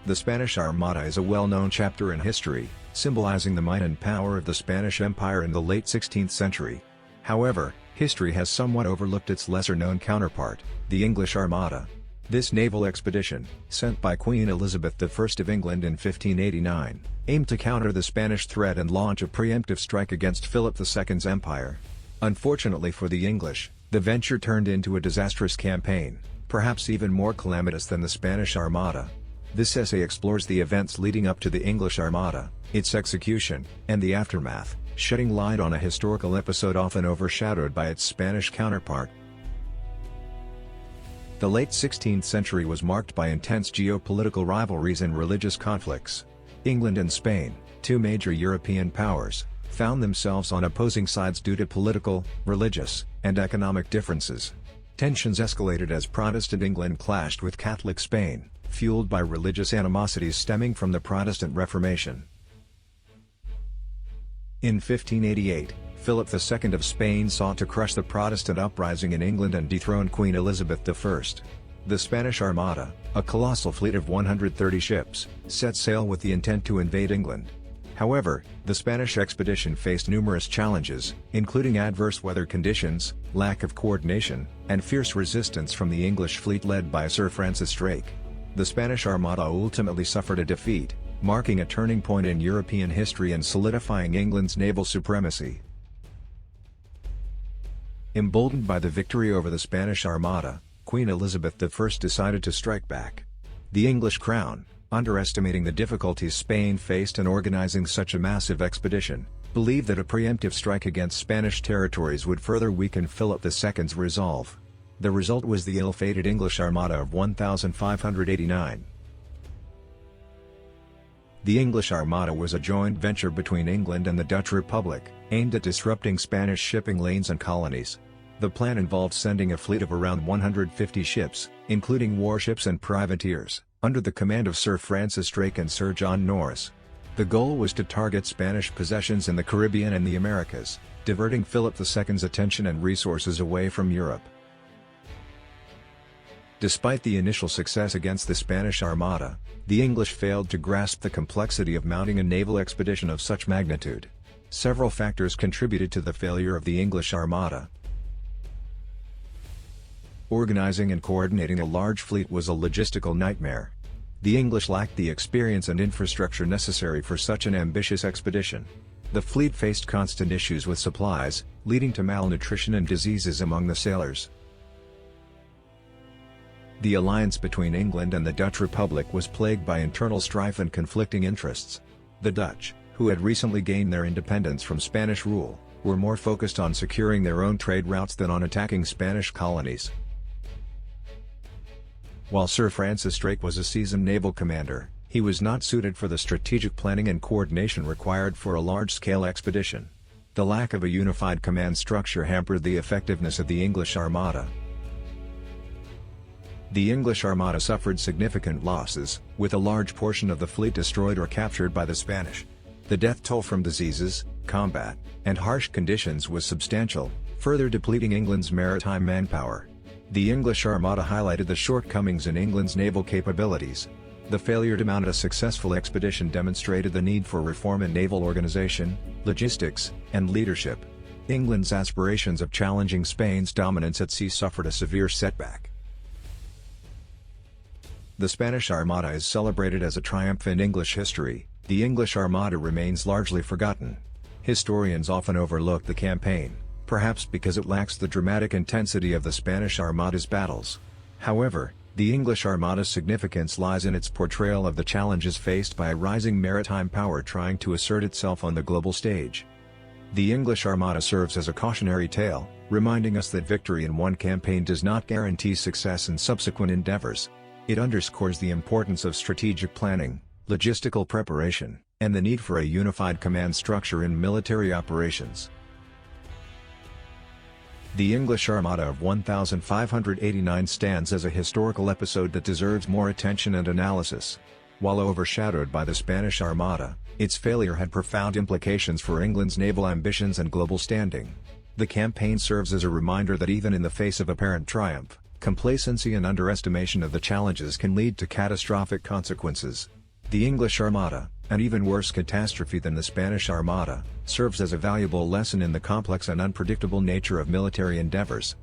The Spanish Armada is a well-known chapter in history, symbolizing the might and power of the Spanish Empire in the late 16th century. However, history has somewhat overlooked its lesser-known counterpart, the English Armada. This naval expedition, sent by Queen Elizabeth I of England in 1589, aimed to counter the Spanish threat and launch a preemptive strike against Philip II's empire. Unfortunately for the English, the venture turned into a disastrous campaign, perhaps even more calamitous than the Spanish Armada. This essay explores the events leading up to the English Armada, its execution, and the aftermath, shedding light on a historical episode often overshadowed by its Spanish counterpart. The late 16th century was marked by intense geopolitical rivalries and religious conflicts. England and Spain, two major European powers, found themselves on opposing sides due to political, religious, and economic differences. Tensions escalated as Protestant England clashed with Catholic Spain, fueled by religious animosities stemming from the Protestant Reformation. In 1588, Philip II of Spain sought to crush the Protestant uprising in England and dethrone Queen Elizabeth I. The Spanish Armada, a colossal fleet of 130 ships, set sail with the intent to invade England. However, the Spanish expedition faced numerous challenges, including adverse weather conditions, lack of coordination, and fierce resistance from the English fleet led by Sir Francis Drake. The Spanish Armada ultimately suffered a defeat, marking a turning point in European history and solidifying England's naval supremacy. Emboldened by the victory over the Spanish Armada, Queen Elizabeth I decided to strike back. The English crown, underestimating the difficulties Spain faced in organizing such a massive expedition, believed that a preemptive strike against Spanish territories would further weaken Philip II's resolve. The result was the ill-fated English Armada of 1589. The English Armada was a joint venture between England and the Dutch Republic, aimed at disrupting Spanish shipping lanes and colonies. The plan involved sending a fleet of around 150 ships, including warships and privateers, under the command of Sir Francis Drake and Sir John Norreys. The goal was to target Spanish possessions in the Caribbean and the Americas, diverting Philip II's attention and resources away from Europe. Despite the initial success against the Spanish Armada, the English failed to grasp the complexity of mounting a naval expedition of such magnitude. Several factors contributed to the failure of the English Armada. Organizing and coordinating a large fleet was a logistical nightmare. The English lacked the experience and infrastructure necessary for such an ambitious expedition. The fleet faced constant issues with supplies, leading to malnutrition and diseases among the sailors. The alliance between England and the Dutch Republic was plagued by internal strife and conflicting interests. The Dutch, who had recently gained their independence from Spanish rule, were more focused on securing their own trade routes than on attacking Spanish colonies. While Sir Francis Drake was a seasoned naval commander, he was not suited for the strategic planning and coordination required for a large-scale expedition. The lack of a unified command structure hampered the effectiveness of the English Armada. The English Armada suffered significant losses, with a large portion of the fleet destroyed or captured by the Spanish. The death toll from diseases, combat, and harsh conditions was substantial, further depleting England's maritime manpower. The English Armada highlighted the shortcomings in England's naval capabilities. The failure to mount a successful expedition demonstrated the need for reform in naval organization, logistics, and leadership. England's aspirations of challenging Spain's dominance at sea suffered a severe setback. The Spanish Armada is celebrated as a triumph in English history. The English Armada remains largely forgotten. Historians often overlook the campaign, perhaps because it lacks the dramatic intensity of the Spanish Armada's battles. However, the English Armada's significance lies in its portrayal of the challenges faced by a rising maritime power trying to assert itself on the global stage. The English Armada serves as a cautionary tale, reminding us that victory in one campaign does not guarantee success in subsequent endeavors. It underscores the importance of strategic planning, logistical preparation, and the need for a unified command structure in military operations. The English Armada of 1589 stands as a historical episode that deserves more attention and analysis. While overshadowed by the Spanish Armada, its failure had profound implications for England's naval ambitions and global standing. The campaign serves as a reminder that even in the face of apparent triumph, complacency and underestimation of the challenges can lead to catastrophic consequences. The English Armada, an even worse catastrophe than the Spanish Armada, serves as a valuable lesson in the complex and unpredictable nature of military endeavors.